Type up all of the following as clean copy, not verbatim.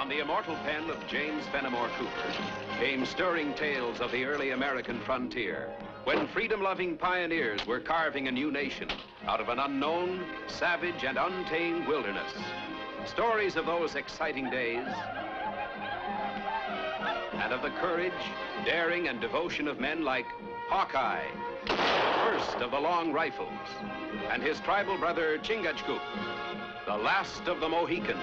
From the immortal pen of James Fenimore Cooper came stirring tales of the early American frontier, when freedom-loving pioneers were carving a new nation out of an unknown, savage, and untamed wilderness. Stories of those exciting days and of the courage, daring, and devotion of men like Hawkeye, the first of the long rifles, and his tribal brother Chingachgook, the last of the Mohicans.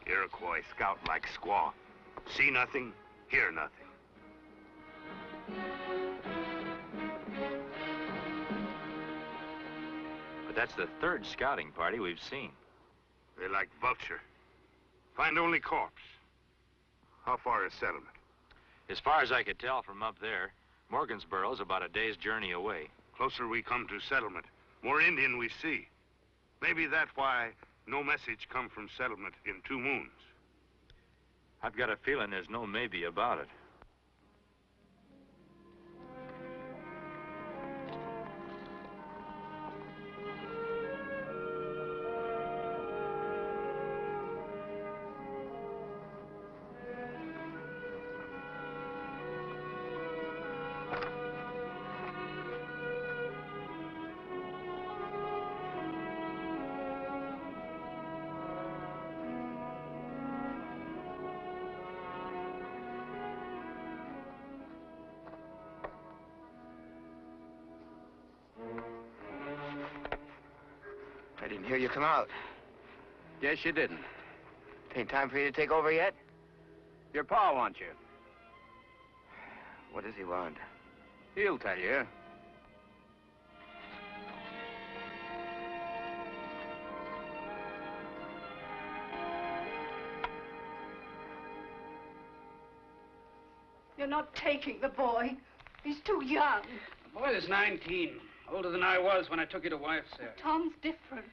Iroquois scout like squaw. See nothing, hear nothing. But that's the third scouting party we've seen. They like vulture. Find only corpse. How far is settlement? As far as I could tell from up there, Morgansboro's about a day's journey away. Closer we come to settlement, more Indian we see. Maybe that's why no message come from settlement in 2 moons. I've got a feeling there's no maybe about it. I didn't hear you come out. Yes, you didn't. Ain't time for you to take over yet? Your pa wants you. What does he want? He'll tell you. You're not taking the boy. He's too young. The boy is 19. Older than I was when I took you to wife, Sarah. But Tom's different.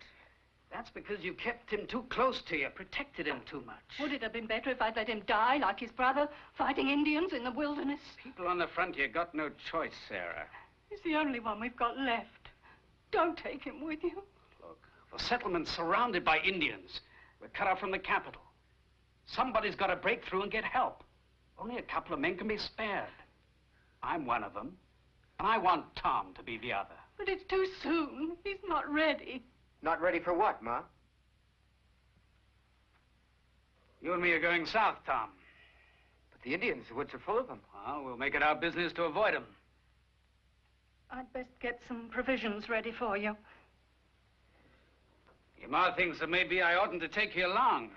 That's because you kept him too close to you, protected him too much. Would it have been better if I'd let him die like his brother, fighting Indians in the wilderness? People on the frontier got no choice, Sarah. He's the only one we've got left. Don't take him with you. Look, the settlement's surrounded by Indians. We're cut off from the capital. Somebody's got to break through and get help. Only a couple of men can be spared. I'm one of them, and I want Tom to be the other. But it's too soon. He's not ready. Not ready for what, Ma? You and me are going south, Tom. But the Indians, the woods are full of them. Well, we'll make it our business to avoid them. I'd best get some provisions ready for you. Your ma thinks that maybe I oughtn't to take you along.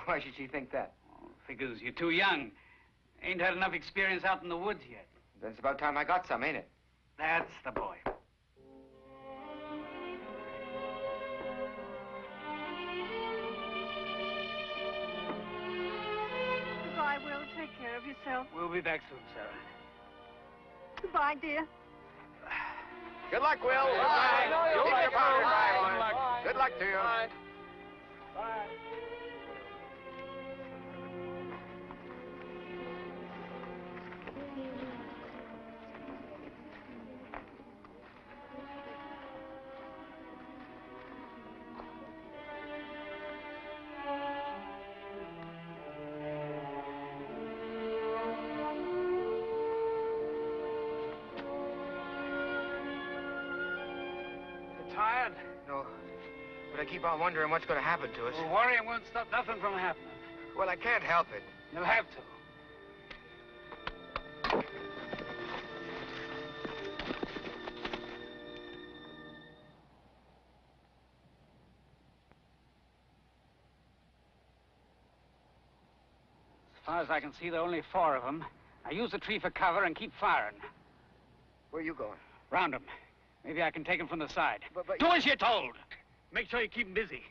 Why should she think that? Oh, figures you're too young. Ain't had enough experience out in the woods yet. Then it's about time I got some, ain't it? That's the boy. Goodbye, Will. Take care of yourself. We'll be back soon, Sarah. Goodbye, dear. Good luck, Will. Bye. Keep your powder dry, boy. Good luck. Good luck to you. Bye. Bye. Tired? No, but I keep on wondering what's going to happen to us. Well, worrying won't stop nothing from happening. Well, I can't help it. You'll have to. far as I can see, there are only 4 of them. Now use the tree for cover and keep firing. Where are you going? Round them. Maybe I can take them from the side. But Do as you're told. Make sure you keep them busy.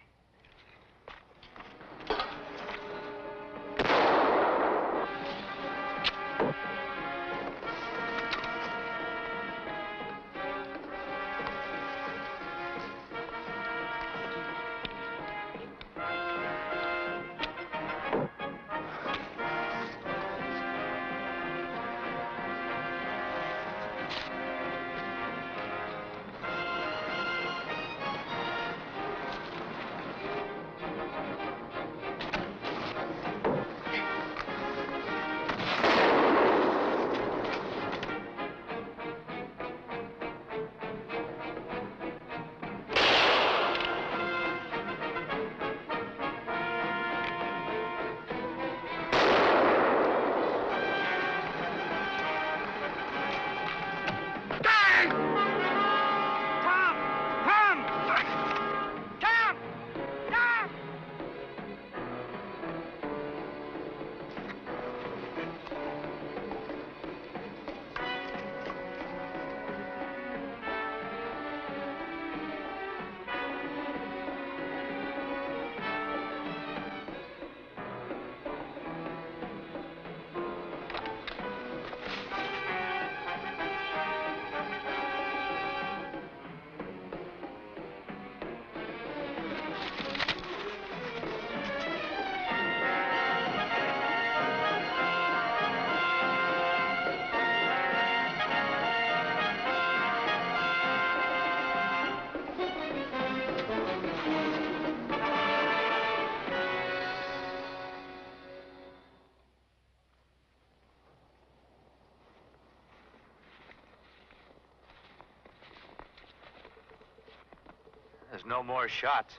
There's no more shots.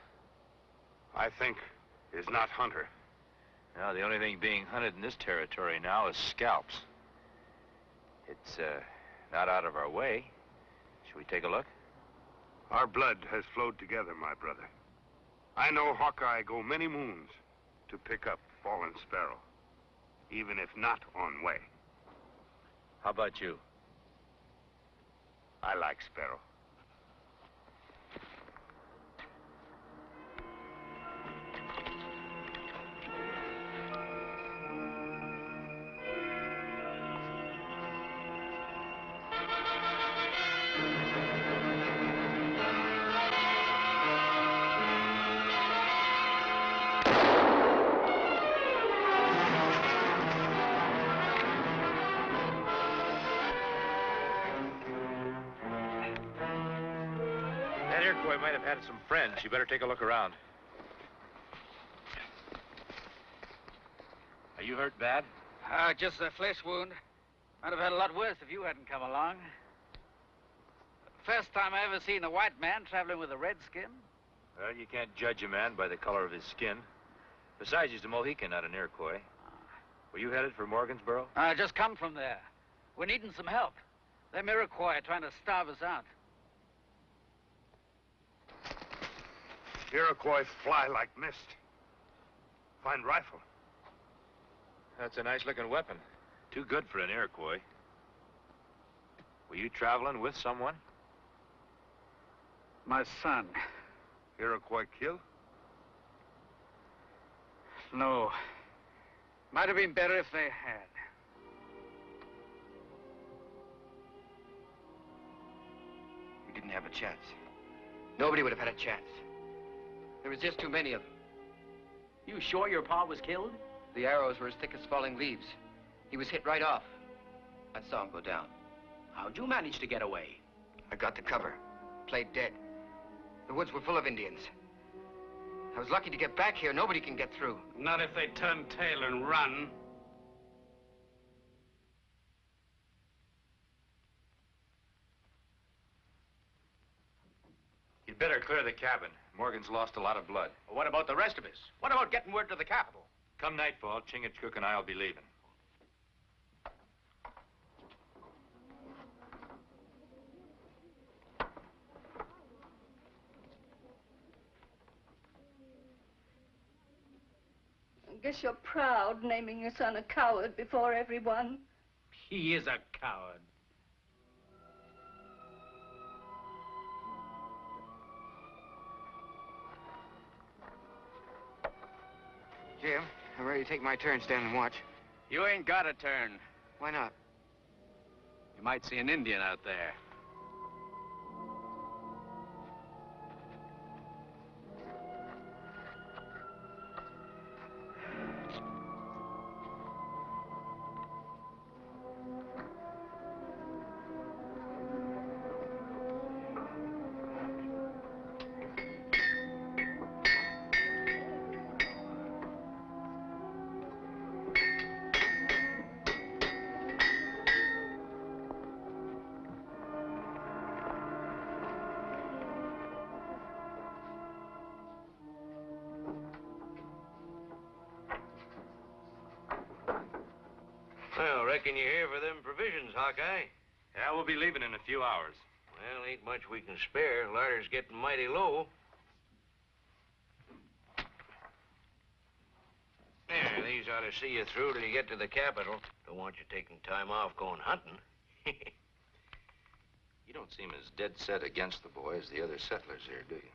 I think is not Hunter. No, the only thing being hunted in this territory now is scalps. It's, not out of our way. Should we take a look? Our blood has flowed together, my brother. I know Hawkeye go many moons to pick up fallen sparrow, even if not on way. How about you? I like sparrow. That Iroquois might have had some friends. You better take a look around. Are you hurt bad? Just a flesh wound. Might have had a lot worse if you hadn't come along. First time I ever seen a white man traveling with a red skin. Well, you can't judge a man by the color of his skin. Besides, he's a Mohican, not an Iroquois. Were you headed for Morgansboro? I just come from there. We're needing some help. Them Iroquois are trying to starve us out. Iroquois fly like mist. Fine rifle. That's a nice-looking weapon. Too good for an Iroquois. Were you traveling with someone? My son. Iroquois kill? No. Might have been better if they had. We didn't have a chance. Nobody would have had a chance. There was just too many of them. You sure your pa was killed? The arrows were as thick as falling leaves. He was hit right off. I saw him go down. How'd you manage to get away? I got the cover. Played dead. The woods were full of Indians. I was lucky to get back here. Nobody can get through. Not if they turn tail and run. You'd better clear the cabin. Morgan's lost a lot of blood. Well, what about the rest of us? What about getting word to the capital? Come nightfall, Chingachgook and I'll be leaving. Guess you're proud, naming your son a coward before everyone. He is a coward. Jim, I'm ready to take my turn, stand and watch. You ain't got a turn. Why not? You might see an Indian out there. Well, reckon you're here for them provisions, Hawkeye. Yeah, we'll be leaving in a few hours. Well, ain't much we can spare. Larder's getting mighty low. There, these ought to see you through till you get to the capital. Don't want you taking time off going hunting. You don't seem as dead set against the boy as the other settlers here, do you?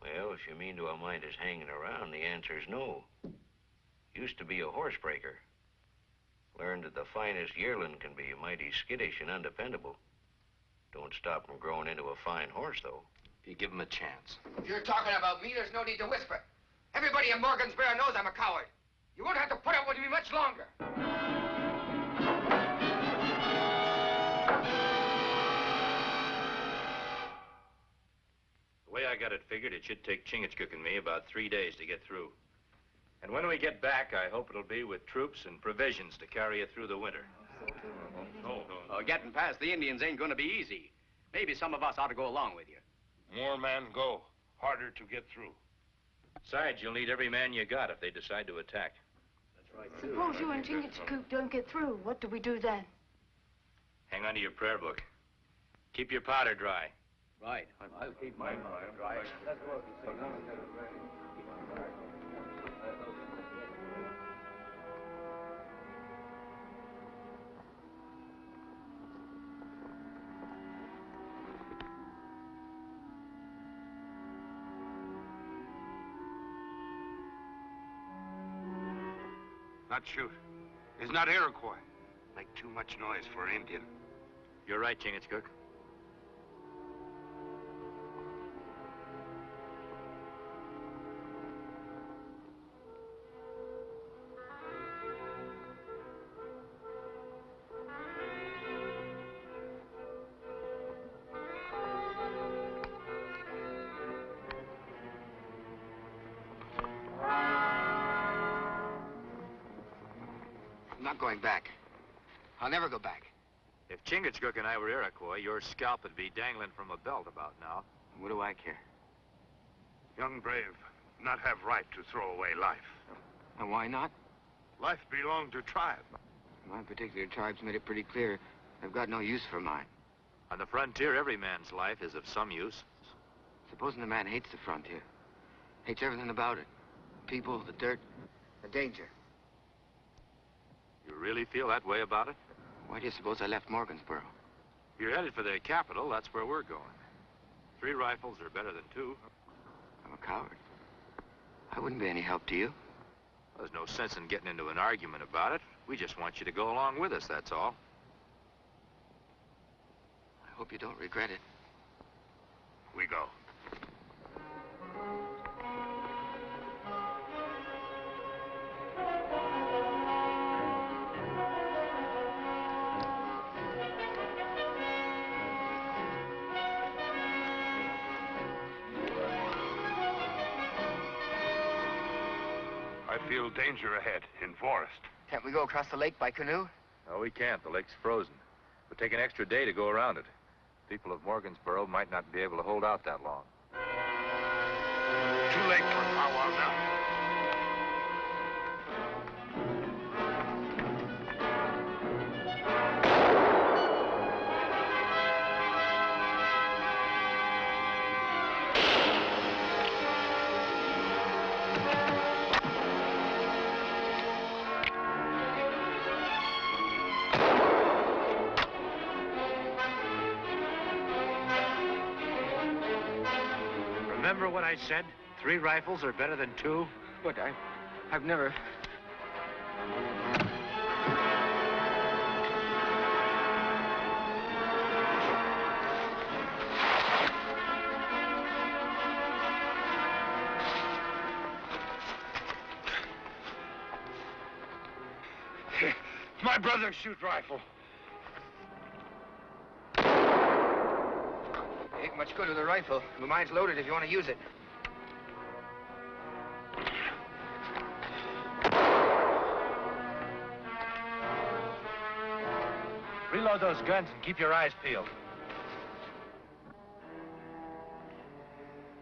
Well, if you mean to mind us hanging around, the answer's no. Used to be a horsebreaker. Learned that the finest yearling can be mighty skittish and undependable. Don't stop him growing into a fine horse, though. If you give him a chance. If you're talking about me, there's no need to whisper. Everybody in Morgansboro knows I'm a coward. You won't have to put up with me much longer. The way I got it figured, it should take Chingachgook and me about 3 days to get through. And when we get back, I hope it'll be with troops and provisions to carry you through the winter. Getting past the Indians ain't gonna be easy. Maybe some of us ought to go along with you. More men go. Harder to get through. Besides, you'll need every man you got if they decide to attack. Suppose you and Chingachgook don't get through. What do we do then? Hang on to your prayer book. Keep your powder dry. Right. I'll keep my powder dry. Not shoot. It's not Iroquois. Make too much noise for an Indian. You're right, Chingachgook. I'm not going back. I'll never go back. If Chingachgook and I were Iroquois, your scalp would be dangling from a belt about now. What do I care? Young brave, not have right to throw away life. And why not? Life belonged to tribe. My particular tribe's made it pretty clear they've got no use for mine. On the frontier, every man's life is of some use. Supposing the man hates the frontier. Hates everything about it. People, the dirt, the danger. You really feel that way about it? Why do you suppose I left Morgansboro? You're headed for the capital. That's where we're going. 3 rifles are better than 2. I'm a coward. I wouldn't be any help to you. There's no sense in getting into an argument about it. We just want you to go along with us, that's all. I hope you don't regret it. We go. I feel danger ahead in forest. Can't we go across the lake by canoe? No, we can't. The lake's frozen. It'll take an extra day to go around it. People of Morgansboro might not be able to hold out that long. Too late for powwow now. Remember what I said? 3 rifles are better than 2? But I've never... My brother shoot rifle. Ain't much good with a rifle. But mine's loaded if you want to use it. Reload those guns and keep your eyes peeled.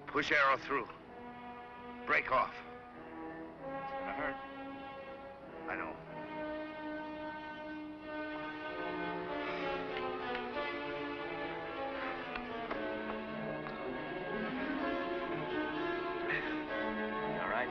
Push arrow through. Break off. It's gonna hurt. I know. All right?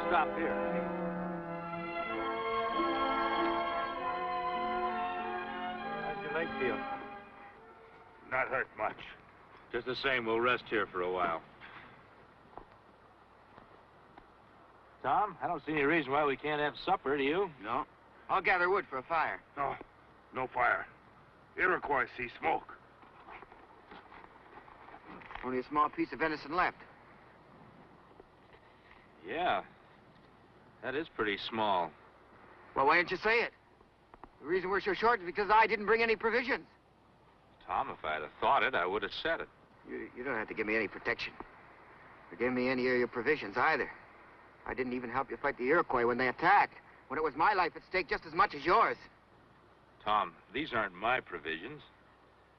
Stop here. How's your leg feel? Not hurt much. Just the same, we'll rest here for a while. Tom, I don't see any reason why we can't have supper, do you? No. I'll gather wood for a fire. No. No fire. Iroquois see smoke. Only a small piece of venison left. Yeah. That is pretty small. Well, why didn't you say it? The reason we're so short is because I didn't bring any provisions. Tom, if I'd have thought it, I would have said it. You don't have to give me any protection. Or give me any of your provisions either. I didn't even help you fight the Iroquois when they attacked. When it was my life at stake just as much as yours. Tom, these aren't my provisions.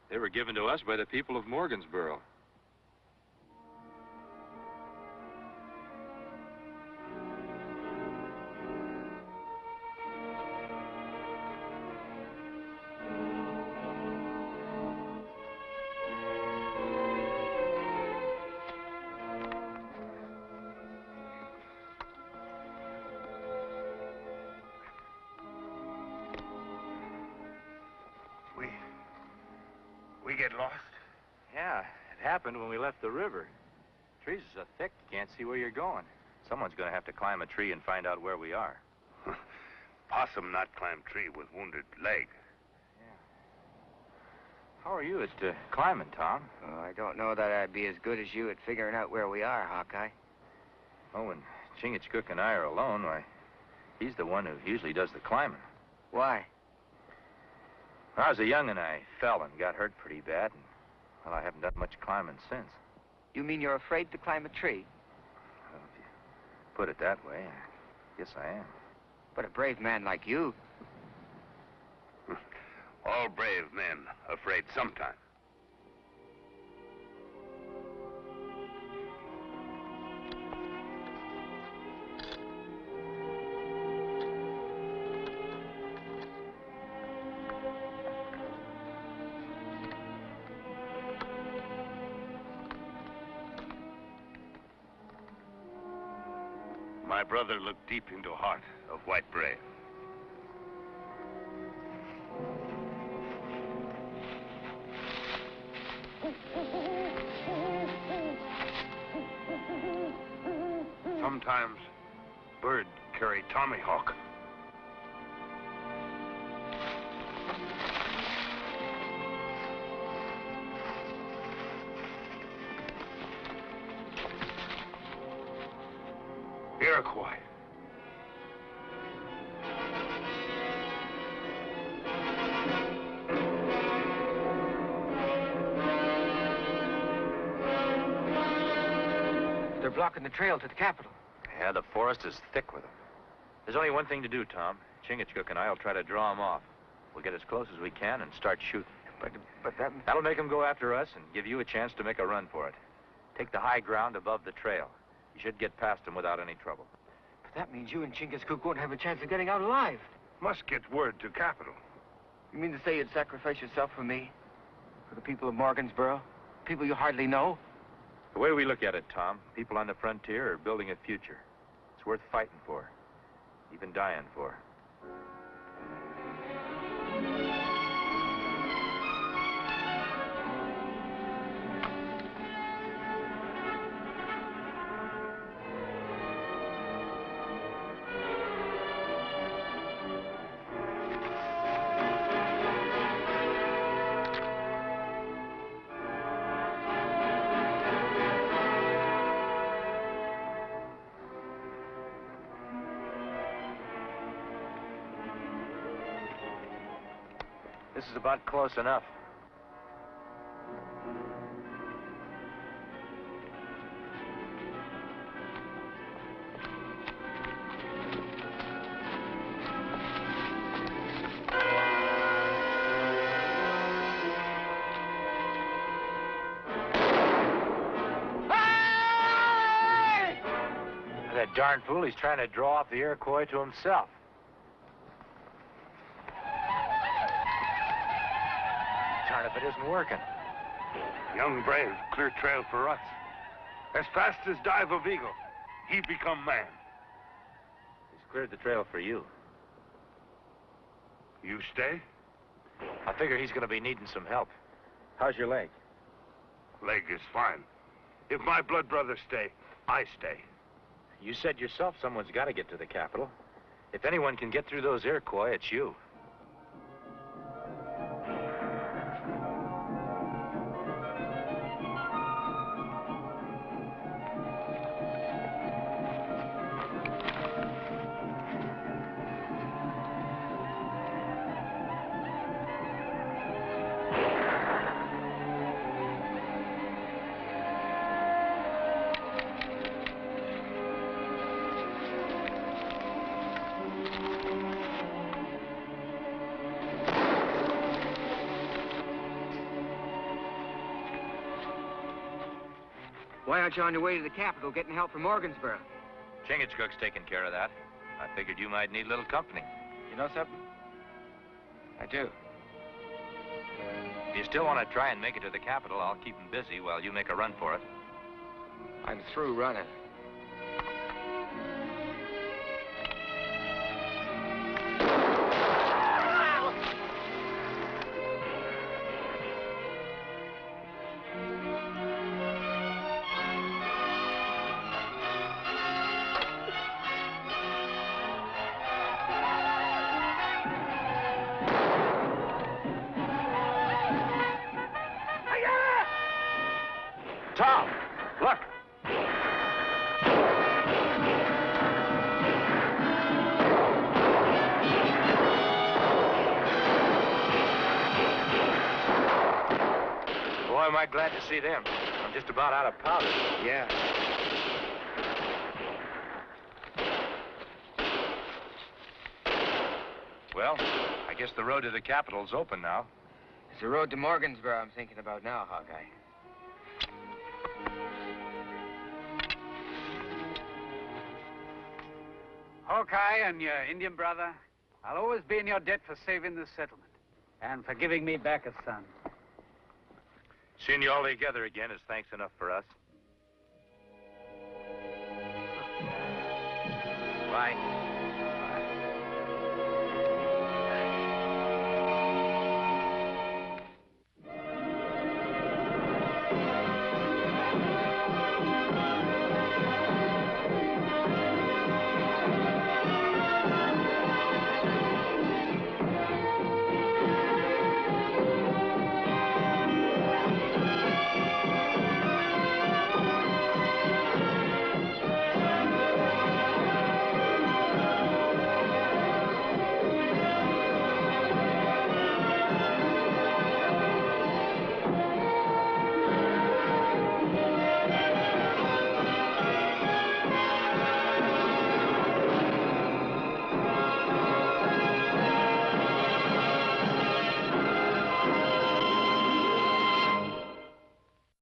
They were given to us by the people of Morgansboro. We get lost? Yeah, it happened when we left the river. Trees are so thick, you can't see where you're going. Someone's gonna have to climb a tree and find out where we are. Possum not climb tree with wounded leg. Yeah. How are you at climbing, Tom? Oh, I don't know that I'd be as good as you at figuring out where we are, Hawkeye. Oh, when Chingachgook and I are alone, why, he's the one who usually does the climbing. Why? When I was a young'un, I fell and got hurt pretty bad, and, well, I haven't done much climbing since. You mean you're afraid to climb a tree? Well, if you put it that way, I guess I am. But a brave man like you... All brave men afraid sometime. My brother looked deep into heart of white brave. Sometimes bird carry tomahawk. Iroquois. They're blocking the trail to the capital. Yeah, the forest is thick with them. There's only one thing to do, Tom. Chingachgook and I will try to draw them off. We'll get as close as we can and start shooting. But that... That'll make them go after us and give you a chance to make a run for it. Take the high ground above the trail. You should get past them without any trouble. But that means you and Chingachgook won't have a chance of getting out alive. Must get word to capital. You mean to say you'd sacrifice yourself for me? For the people of Morgansboro? People you hardly know? The way we look at it, Tom, people on the frontier are building a future. It's worth fighting for, even dying for. This is about close enough. That darn fool, he's trying to draw off the Iroquois to himself. Darn if it isn't working. Young brave, clear trail for us. As fast as dive of eagle, he become man. He's cleared the trail for you. You stay? I figure he's going to be needing some help. How's your leg? Leg is fine. If my blood brothers stay, I stay. You said yourself someone's got to get to the capital. If anyone can get through those Iroquois, it's you. Why aren't you on your way to the capital getting help from Morgansboro? Chingachgook's taking care of that. I figured you might need a little company. You know something? I do. If you still want to try and make it to the capital, I'll keep him busy while you make a run for it. I'm through running. Tom, look. Boy, am I glad to see them. I'm just about out of powder. Yeah. Well, I guess the road to the capital's open now. It's the road to Morgansboro I'm thinking about now, Hawkeye. Hawkeye and your Indian brother, I'll always be in your debt for saving this settlement and for giving me back a son. Seeing you all together again is thanks enough for us. Bye.